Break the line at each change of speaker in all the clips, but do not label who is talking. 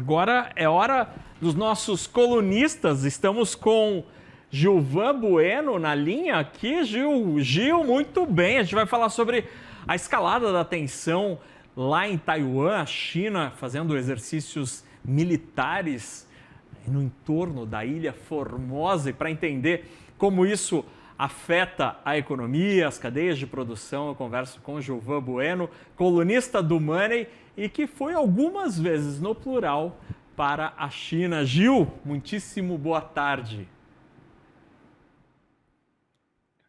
Agora é hora dos nossos colunistas. Estamos com Gilvan Bueno na linha aqui. Gil, muito bem. A gente vai falar sobre a escalada da tensão lá em Taiwan, a China fazendo exercícios militares no entorno da Ilha Formosa. E para entender como isso afeta a economia, as cadeias de produção, eu converso com Gilvan Bueno, colunista do Money e que foi algumas vezes no plural para a China. Gil, muitíssimo boa tarde.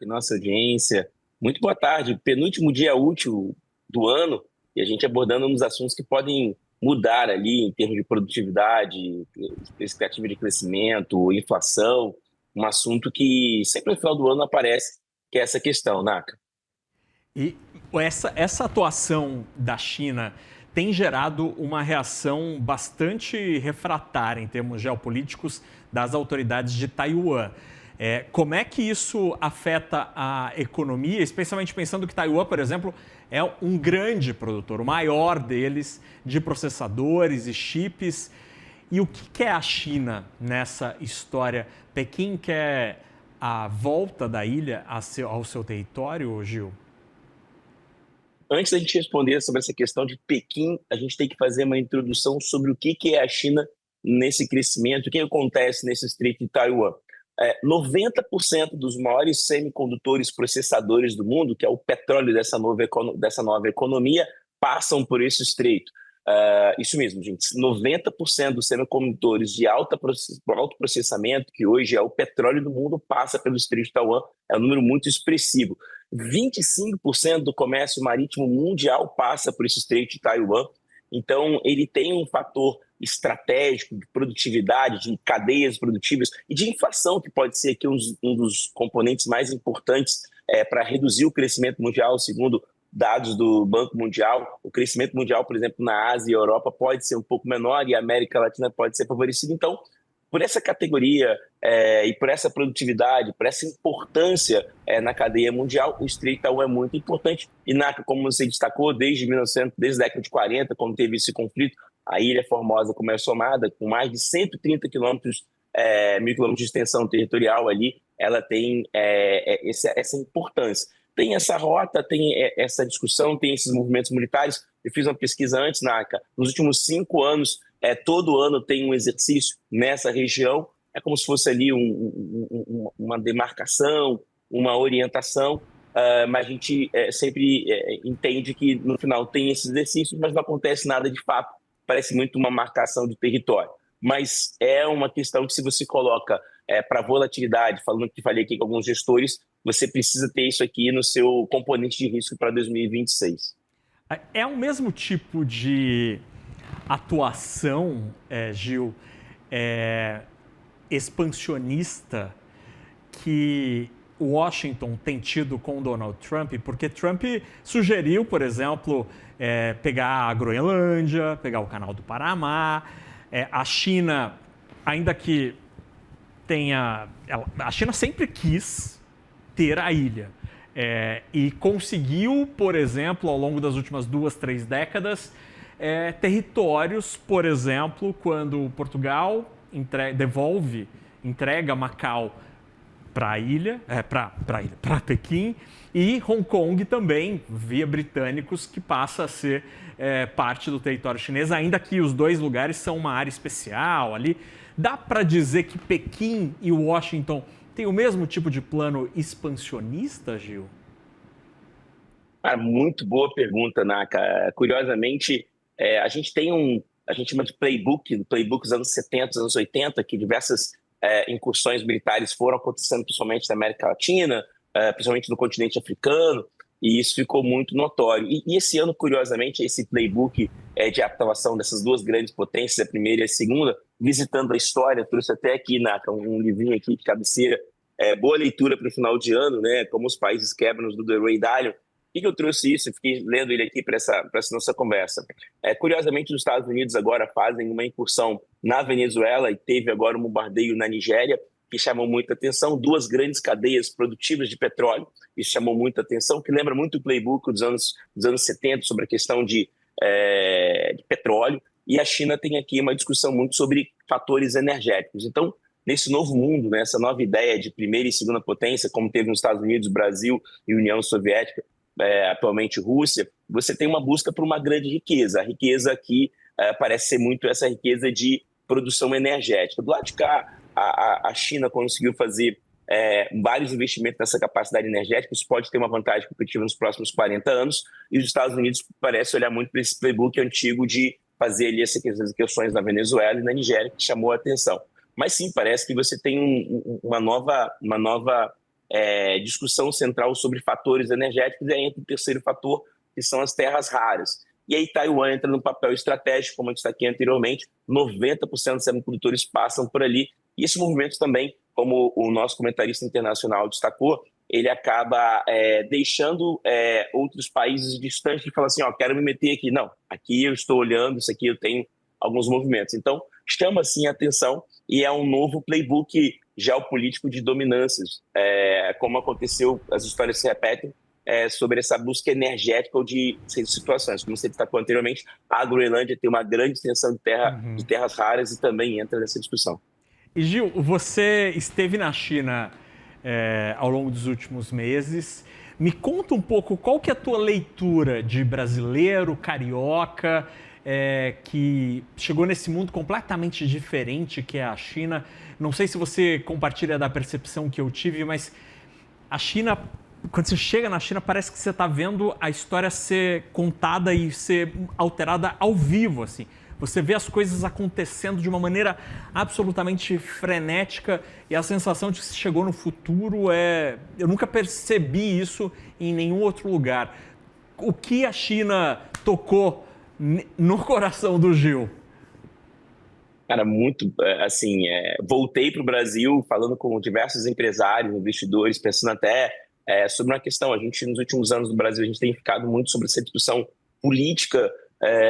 Nossa audiência, muito boa tarde. Penúltimo dia útil do ano e a gente abordando uns assuntos que podem mudar ali em termos de produtividade, expectativa de crescimento, inflação, um assunto que sempre no final do ano aparece, que é essa questão, Naka.
E essa atuação da China tem gerado uma reação bastante refratária em termos geopolíticos das autoridades de Taiwan. Como é que isso afeta a economia, especialmente pensando que Taiwan, por exemplo, é um grande produtor, o maior deles, de processadores e chips. E o que é a China nessa história? Pequim quer a volta da ilha ao seu território, Gil?
Antes da gente responder sobre essa questão de Pequim, a gente tem que fazer uma introdução sobre o que é a China nesse crescimento, o que acontece nesse Estreito de Taiwan. 90% dos maiores semicondutores processadores do mundo, que é o petróleo dessa nova economia, passam por esse estreito. Isso mesmo, gente. 90% dos semicondutores de alto processamento, que hoje é o petróleo do mundo, passa pelo Estreito de Taiwan. É um número muito expressivo. 25% do comércio marítimo mundial passa por esse Estreito de Taiwan. Então, ele tem um fator estratégico de produtividade, de cadeias produtivas e de inflação, que pode ser aqui um dos componentes mais importantes para reduzir o crescimento mundial, segundo dados do Banco Mundial. O crescimento mundial, por exemplo, na Ásia e Europa pode ser um pouco menor e a América Latina pode ser favorecida. Então, por essa categoria e por essa produtividade, por essa importância na cadeia mundial, o Estreito de Taiwan é muito importante. E, Naka, como você destacou, desde a década de 40, quando teve esse conflito, a Ilha Formosa, como é somada, com mais de 130 mil quilômetros de extensão territorial ali, ela tem essa importância. Tem essa rota, tem essa discussão, tem esses movimentos militares. Eu fiz uma pesquisa antes, Naka. Nos últimos 5 anos, todo ano tem um exercício nessa região. É como se fosse ali uma demarcação, uma orientação, mas a gente sempre entende que no final tem esses exercícios, mas não acontece nada de fato. Parece muito uma marcação de território. Mas é uma questão que, se você coloca para volatilidade, falando que falei aqui com alguns gestores, você precisa ter isso aqui no seu componente de risco para 2026.
É o mesmo tipo de atuação, Gil, expansionista que Washington tem tido com Donald Trump, porque Trump sugeriu, por exemplo, pegar a Groenlândia, pegar o Canal do Panamá. A China, ainda que tenha... A China sempre quis ter a ilha. E conseguiu, por exemplo, ao longo das últimas 2, 3 décadas, territórios, por exemplo, quando Portugal entrega Macau para a ilha, para Pequim, e Hong Kong também, via britânicos, que passa a ser parte do território chinês, ainda que os dois lugares são uma área especial ali. Dá para dizer que Pequim e Washington têm o mesmo tipo de plano expansionista, Gil?
Muito boa pergunta, Naka. Curiosamente, a gente tem a gente chama de playbook dos anos 70, anos 80, que diversas incursões militares foram acontecendo, principalmente na América Latina, principalmente no continente africano, e isso ficou muito notório. E esse ano, curiosamente, esse playbook de atuação dessas duas grandes potências, a primeira e a segunda, visitando a história, trouxe até aqui, Naka, um livrinho aqui de cabeceira, boa leitura para o final de ano, né, como os países quebram do Ray Dalio. Por que eu trouxe isso? Eu fiquei lendo ele aqui para essa nossa conversa. Curiosamente, os Estados Unidos agora fazem uma incursão na Venezuela e teve agora um bombardeio na Nigéria, que chamou muita atenção. 2 grandes cadeias produtivas de petróleo, isso chamou muita atenção, que lembra muito o playbook dos anos 70 sobre a questão de petróleo. e a China tem aqui uma discussão muito sobre fatores energéticos. Então, nesse novo mundo, nessa nova ideia de primeira e segunda potência, como teve nos Estados Unidos, Brasil e União Soviética, atualmente Rússia, você tem uma busca por uma grande riqueza. A riqueza aqui parece ser muito essa riqueza de produção energética. Do lado de cá, a China conseguiu fazer vários investimentos nessa capacidade energética, isso pode ter uma vantagem competitiva nos próximos 40 anos, e os Estados Unidos parece olhar muito para esse playbook antigo de fazer ali essas questões na Venezuela e na Nigéria, que chamou a atenção. Mas sim, parece que você tem uma nova discussão central sobre fatores energéticos, e aí entra o terceiro fator, que são as terras raras. E aí Taiwan entra num papel estratégico, como eu destaquei anteriormente, 90% dos semiprodutores passam por ali, e esse movimento também, como o nosso comentarista internacional destacou, ele acaba deixando outros países distantes que falam assim, quero me meter aqui. Não, aqui eu estou olhando, isso aqui eu tenho alguns movimentos. Então, chama sim a atenção e é um novo playbook geopolítico de dominâncias. Como aconteceu, as histórias se repetem, sobre essa busca energética ou de situações. Como você destacou anteriormente, a Groenlândia tem uma grande extensão de terras raras e também entra nessa discussão.
E Gil, você esteve na China ao longo dos últimos meses. Me conta um pouco qual que é a tua leitura de brasileiro, carioca, que chegou nesse mundo completamente diferente que é a China. Não sei se você compartilha da percepção que eu tive, mas a China, quando você chega na China, parece que você está vendo a história ser contada e ser alterada ao vivo, assim. Você vê as coisas acontecendo de uma maneira absolutamente frenética e a sensação de que você chegou no futuro eu nunca percebi isso em nenhum outro lugar. O que a China tocou no coração do Gil?
Cara, muito, assim, voltei para o Brasil falando com diversos empresários, investidores, pensando até sobre uma questão. A gente, nos últimos anos no Brasil, a gente tem ficado muito sobre essa discussão política,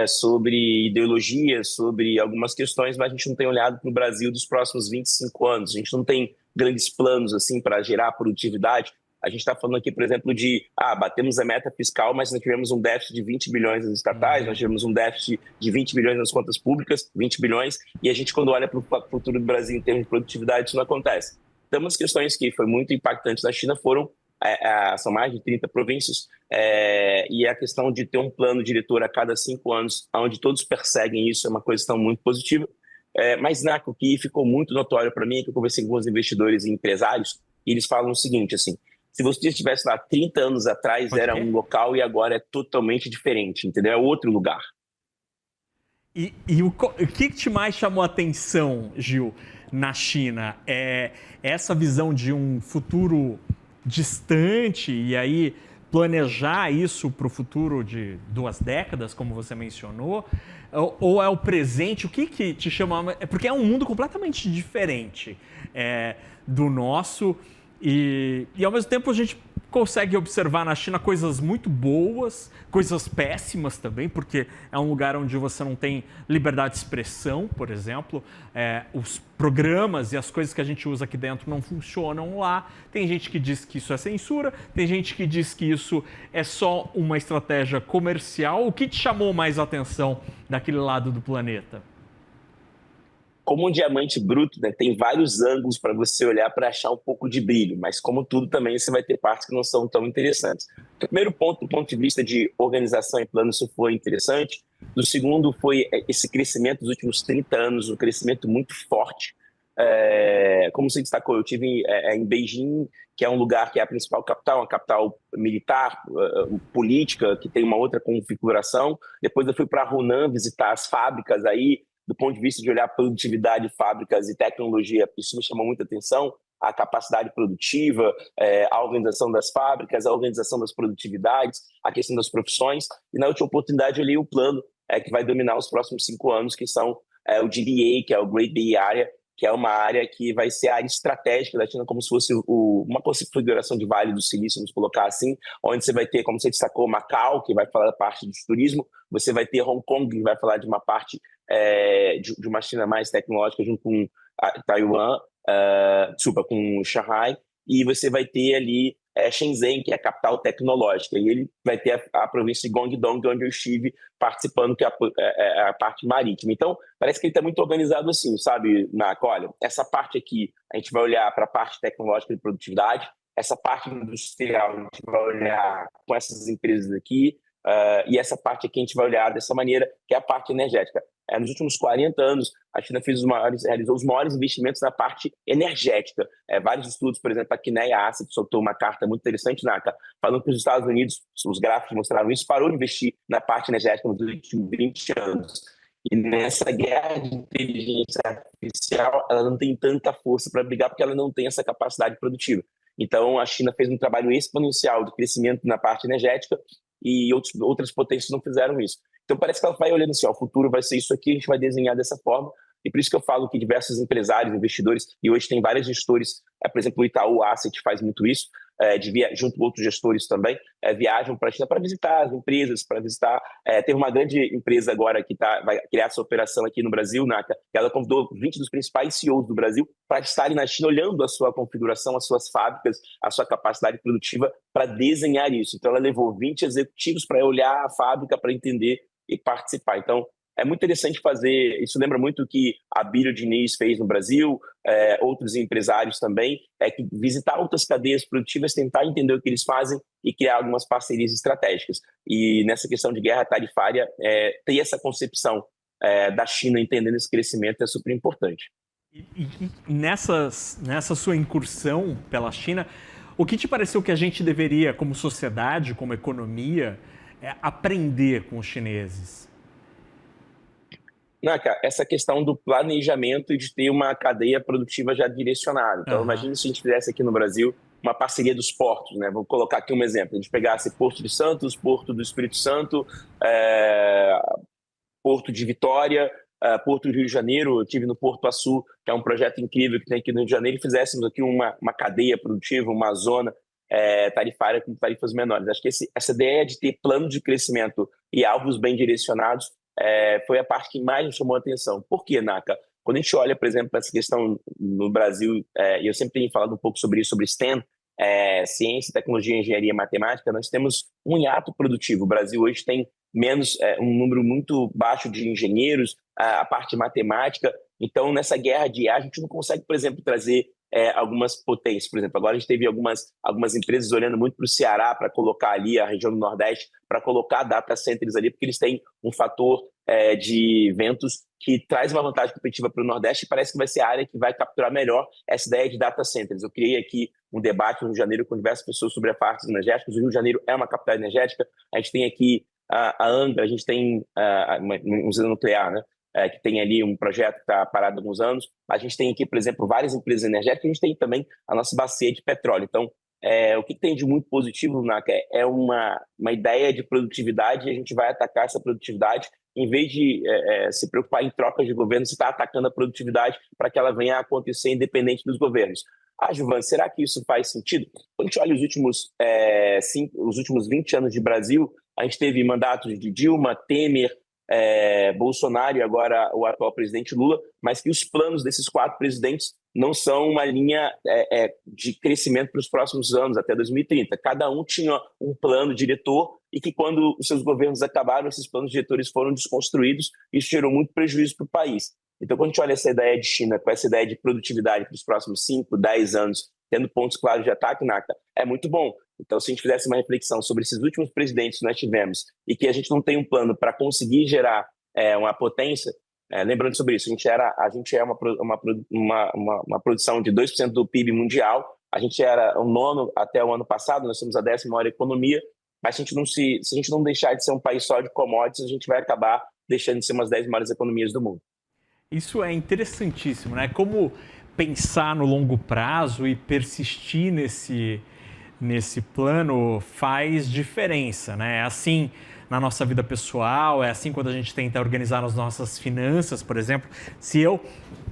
sobre ideologia, sobre algumas questões, mas a gente não tem olhado para o Brasil dos próximos 25 anos. A gente não tem grandes planos assim para gerar produtividade. A gente está falando aqui, por exemplo, de batemos a meta fiscal, mas nós tivemos um déficit de 20 bilhões nas estatais, nós tivemos um déficit de 20 bilhões nas contas públicas, 20 bilhões, e a gente, quando olha para o futuro do Brasil em termos de produtividade, isso não acontece. Então, umas questões que foi muito impactantes na China foram são mais de 30 províncias, e a questão de ter um plano diretor a cada 5 anos, onde todos perseguem isso, é uma questão muito positiva. Mas, Naco, o que ficou muito notório para mim é que eu conversei com alguns investidores e empresários, e eles falam o seguinte, assim, se você estivesse lá 30 anos atrás, era um local e agora é totalmente diferente, entendeu? É outro lugar.
E o que te mais chamou a atenção, Gil, na China? É essa visão de um futuro distante e aí planejar isso para o futuro de 2 décadas, como você mencionou, ou é o presente? O que te chama? Porque é um mundo completamente diferente do nosso e ao mesmo tempo a gente consegue observar na China coisas muito boas, coisas péssimas também, porque é um lugar onde você não tem liberdade de expressão, por exemplo. Os programas e as coisas que a gente usa aqui dentro não funcionam lá. Tem gente que diz que isso é censura, tem gente que diz que isso é só uma estratégia comercial. O que te chamou mais a atenção daquele lado do planeta?
Como um diamante bruto, né, tem vários ângulos para você olhar para achar um pouco de brilho, mas como tudo também você vai ter partes que não são tão interessantes. O primeiro ponto, do ponto de vista de organização e plano, isso foi interessante. O segundo foi esse crescimento dos últimos 30 anos, um crescimento muito forte. Como você destacou, eu tive em Beijing, que é um lugar que é a principal capital, uma capital militar, política, que tem uma outra configuração. Depois eu fui para Hunan visitar as fábricas aí, do ponto de vista de olhar produtividade, fábricas e tecnologia, isso me chamou muita atenção, a capacidade produtiva, a organização das fábricas, a organização das produtividades, a questão das profissões, e na última oportunidade eu li o plano que vai dominar os próximos 5 anos, que são o GBA, que é o Great Bay Area, que é uma área que vai ser a área estratégica da China, como se fosse uma configuração de Vale do Silício, vamos colocar assim, onde você vai ter, como você destacou, Macau, que vai falar da parte de turismo, você vai ter Hong Kong, que vai falar de uma parte de uma China mais tecnológica, junto com Taiwan, com Shanghai, e você vai ter ali Shenzhen, que é a capital tecnológica, e ele vai ter a província de Guangdong, onde eu estive participando, que é a parte marítima. Então, parece que ele está muito organizado assim, sabe, Naka? Olha, essa parte aqui, a gente vai olhar para a parte tecnológica de produtividade, essa parte industrial, a gente vai olhar com essas empresas aqui, e essa parte aqui a gente vai olhar dessa maneira, que é a parte energética. Nos últimos 40 anos, a China realizou os maiores investimentos na parte energética. Vários estudos, por exemplo, a Kinea Asset soltou uma carta muito interessante, Naka, falando que os Estados Unidos, os gráficos mostraram isso, parou de investir na parte energética nos últimos 20 anos. E nessa guerra de inteligência artificial, ela não tem tanta força para brigar, porque ela não tem essa capacidade produtiva. Então, a China fez um trabalho exponencial de crescimento na parte energética e outras potências não fizeram isso. Então, parece que ela vai olhando assim, ó, o futuro vai ser isso aqui, a gente vai desenhar dessa forma. E por isso que eu falo que diversos empresários, investidores, e hoje tem vários gestores, por exemplo, o Itaú Asset faz muito isso, junto com outros gestores também, viajam para a China para visitar as empresas, para visitar. Teve uma grande empresa agora que vai criar essa operação aqui no Brasil, Naka, que ela convidou 20 dos principais CEOs do Brasil para estarem na China olhando a sua configuração, as suas fábricas, a sua capacidade produtiva para desenhar isso. Então, ela levou 20 executivos para olhar a fábrica, para entender e participar. Então, é muito interessante fazer, isso lembra muito o que a Bíblia Diniz fez no Brasil, outros empresários também, que visitar outras cadeias produtivas, tentar entender o que eles fazem e criar algumas parcerias estratégicas. E nessa questão de guerra tarifária, ter essa concepção da China entendendo esse crescimento é super importante.
E nessa sua incursão pela China, o que te pareceu que a gente deveria, como sociedade, como economia, aprender com os chineses?
Naka, essa questão do planejamento e de ter uma cadeia produtiva já direcionada. Então, imagine se a gente fizesse aqui no Brasil uma parceria dos portos, né? Vou colocar aqui um exemplo. A gente pegasse Porto de Santos, Porto do Espírito Santo, Porto de Vitória, Porto do Rio de Janeiro. Eu estive no Porto Açu, que é um projeto incrível que tem aqui no Rio de Janeiro, e fizéssemos aqui uma cadeia produtiva, uma zona tarifária com tarifas menores. Acho que essa ideia de ter plano de crescimento e alvos bem direcionados foi a parte que mais me chamou a atenção. Por quê, Naka? Quando a gente olha, por exemplo, essa questão no Brasil, e eu sempre tenho falado um pouco sobre isso, sobre STEM, ciência, tecnologia, engenharia e matemática, nós temos um hiato produtivo. O Brasil hoje tem um número muito baixo de engenheiros, a parte matemática. Então, nessa guerra de IA, a gente não consegue, por exemplo, trazer algumas potências. Por exemplo, agora a gente teve algumas empresas olhando muito para o Ceará para colocar ali a região do Nordeste, para colocar data centers ali, porque eles têm um fator de ventos que traz uma vantagem competitiva para o Nordeste, e parece que vai ser a área que vai capturar melhor essa ideia de data centers. Eu criei aqui um debate no Rio de Janeiro com diversas pessoas sobre a parte energética. O Rio de Janeiro é uma capital energética. A gente tem aqui a Angra, a gente tem uma usina nuclear, né? Que tem ali um projeto que está parado há alguns anos. A gente tem aqui, por exemplo, várias empresas energéticas. A gente tem também a nossa bacia de petróleo. Então, o que tem de muito positivo, Naka, é uma ideia de produtividade, e a gente vai atacar essa produtividade. Em vez de se preocupar em trocas de governo, você está atacando a produtividade para que ela venha a acontecer independente dos governos. Gilvan, será que isso faz sentido? Quando a gente olha os últimos 20 anos de Brasil, a gente teve mandatos de Dilma, Temer, Bolsonaro e agora o atual presidente Lula, mas que os planos desses 4 presidentes não são uma linha de crescimento para os próximos anos, até 2030. Cada um tinha um plano diretor, e que quando os seus governos acabaram, esses planos diretores foram desconstruídos, e isso gerou muito prejuízo para o país. Então, quando a gente olha essa ideia de China, com essa ideia de produtividade para os próximos 5, 10 anos, tendo pontos claros de ataque, Naka, é muito bom. Então, se a gente fizesse uma reflexão sobre esses últimos presidentes que nós tivemos e que a gente não tem um plano para conseguir gerar uma potência, lembrando sobre isso, a gente é uma produção de 2% do PIB mundial, a gente era o 9º até o ano passado, nós somos a 10ª maior economia, mas se a gente não deixar de ser um país só de commodities, a gente vai acabar deixando de ser umas 10 maiores economias do mundo.
Isso é interessantíssimo, né? Como pensar no longo prazo e persistir nesse plano faz diferença, né? É assim na nossa vida pessoal, é assim quando a gente tenta organizar as nossas finanças, por exemplo. Se eu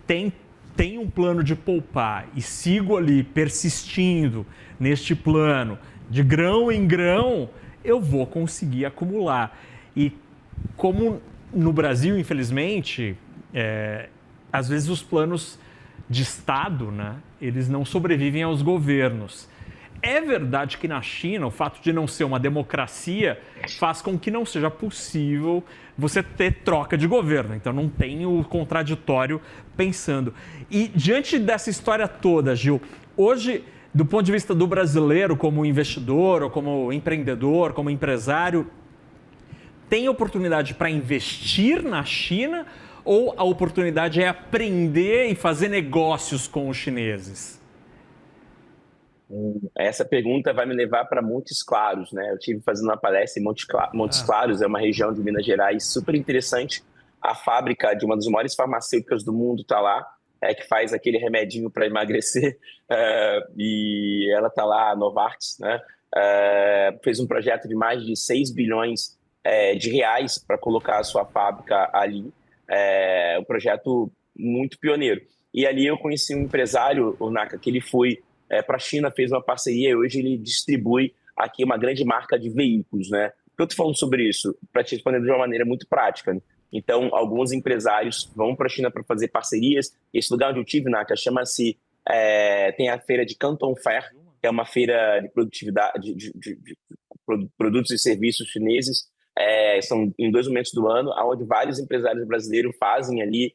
tenho um plano de poupar e sigo ali persistindo neste plano de grão em grão, eu vou conseguir acumular. E como no Brasil, infelizmente, às vezes os planos de Estado, né, eles não sobrevivem aos governos. É verdade que na China, o fato de não ser uma democracia faz com que não seja possível você ter troca de governo. Então não tem o contraditório pensando. E diante dessa história toda, Gil, hoje, do ponto de vista do brasileiro como investidor, ou como empreendedor, como empresário, tem oportunidade para investir na China ou a oportunidade é aprender e fazer negócios com os chineses?
Essa pergunta vai me levar para Montes Claros, né? Eu tive fazendo uma palestra em Montes Claros, é uma região de Minas Gerais super interessante. A fábrica de uma das maiores farmacêuticas do mundo está lá, que faz aquele remedinho para emagrecer, e ela está lá, a Novartis, né? Fez um projeto de mais de 6 bilhões de reais para colocar a sua fábrica ali. Um projeto muito pioneiro. E ali eu conheci um empresário, o Naka, que ele foi para a China, fez uma parceria e hoje ele distribui aqui uma grande marca de veículos, né? Por que eu estou falando sobre isso? Para te responder de uma maneira muito prática, né? Então, alguns empresários vão para a China para fazer parcerias. Esse lugar onde eu tive, Naka, chama-se... tem a feira de Canton Fair, que é uma feira de produtividade, de produtos e serviços chineses. São em 2 momentos do ano, onde vários empresários brasileiros fazem ali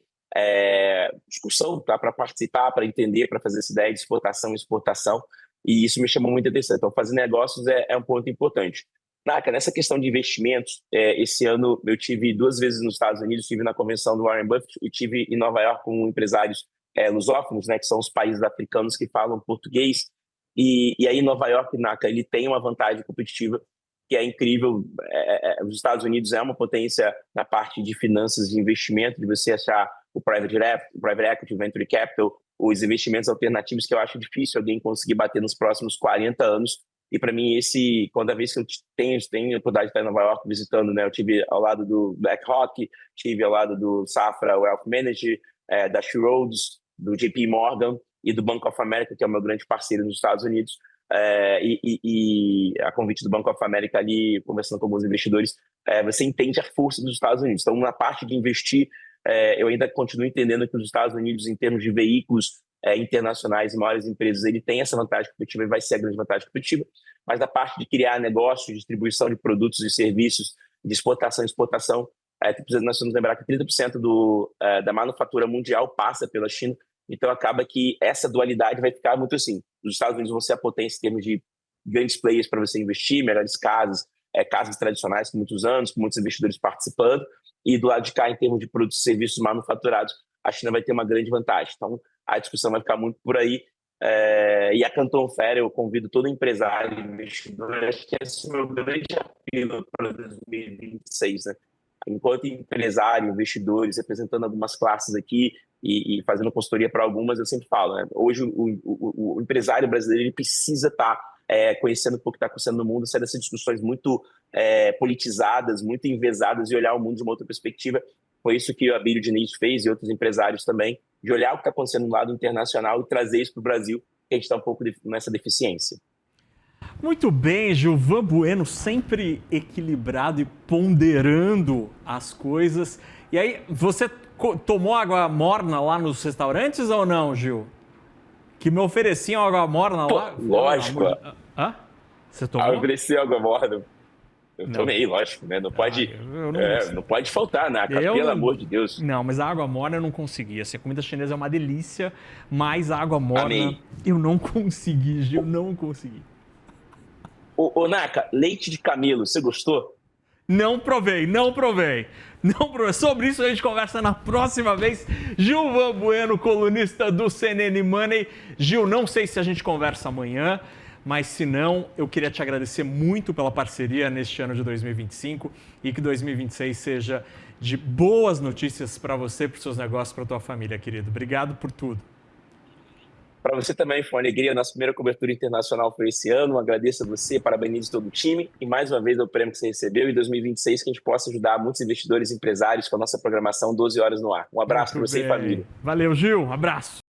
discussão, tá, para participar, para entender, para fazer essa ideia de exportação e exportação, e isso me chamou muita atenção. Então, fazer negócios é um ponto importante. Naka, nessa questão de investimentos, esse ano eu tive 2 vezes nos Estados Unidos, estive na convenção do Warren Buffett e estive em Nova York com empresários lusófonos, né, que são os países africanos que falam português, e aí Nova York, Naka, ele tem uma vantagem competitiva que é incrível. Os Estados Unidos é uma potência na parte de finanças de investimento, de você achar o private equity, o venture capital, os investimentos alternativos, que eu acho difícil alguém conseguir bater nos próximos 40 anos. E para mim, cada vez que eu tenho a oportunidade de estar em Nova York visitando, né, eu tive ao lado do BlackRock, tive ao lado do Safra Wealth Manager, da She Rhodes, do JP Morgan e do Bank of America, que é o meu grande parceiro nos Estados Unidos. E a convite do Bank of America ali, conversando com alguns investidores, você entende a força dos Estados Unidos. Então, na parte de investir, eu ainda continuo entendendo que os Estados Unidos, em termos de veículos internacionais e maiores empresas, ele tem essa vantagem competitiva e vai ser a grande vantagem competitiva, mas da parte de criar negócios, de distribuição de produtos e serviços, de exportação e exportação, nós temos que lembrar que 30% da manufatura mundial passa pela China. Então, acaba que essa dualidade vai ficar muito assim. Os Estados Unidos vão ser a potência em termos de grandes players para você investir, melhores casas, casas tradicionais com muitos anos, com muitos investidores participando. E do lado de cá, em termos de produtos e serviços manufaturados, a China vai ter uma grande vantagem. Então, a discussão vai ficar muito por aí. E a Canton Fair, eu convido todo empresário, investidor, acho que esse é o meu grande apelo para 2026, né? Enquanto empresário, investidores, representando algumas classes aqui e fazendo consultoria para algumas, eu sempre falo, né? Hoje o empresário brasileiro ele precisa estar conhecendo um pouco o que está acontecendo no mundo, sair dessas discussões muito politizadas, muito enviesadas e olhar o mundo de uma outra perspectiva. Foi isso que a Abílio Diniz fez e outros empresários também, de olhar o que está acontecendo no lado internacional e trazer isso para o Brasil, que a gente está um pouco nessa deficiência.
Muito bem, Gilvan Bueno, sempre equilibrado e ponderando as coisas. E aí, você tomou água morna lá nos restaurantes ou não, Gil? Que me ofereciam água morna lá?
Lógico.
Hã? Você tomou?
Eu ofereci água morna. Eu tomei, lógico, né? Não pode, não pode faltar, né? Pelo amor de Deus.
Não, mas a água morna eu não consegui. Assim, a comida chinesa é uma delícia, mas a água morna
Amei.
Eu não consegui, Gil, não consegui.
Ô, Naka, leite de camelo, você gostou?
Não provei. Sobre isso a gente conversa na próxima vez. Gilvan Bueno, colunista do CNN Money. Gil, não sei se a gente conversa amanhã, mas se não, eu queria te agradecer muito pela parceria neste ano de 2025 e que 2026 seja de boas notícias para você, para os seus negócios, para a tua família, querido. Obrigado por tudo.
Para você também, foi uma alegria. Nossa primeira cobertura internacional foi esse ano. Agradeço a você, parabenizo todo o time. E mais uma vez, o prêmio que você recebeu. Em 2026, que a gente possa ajudar muitos investidores e empresários com a nossa programação 12 horas no ar. Um abraço para você e família.
Valeu, Gil. Abraço.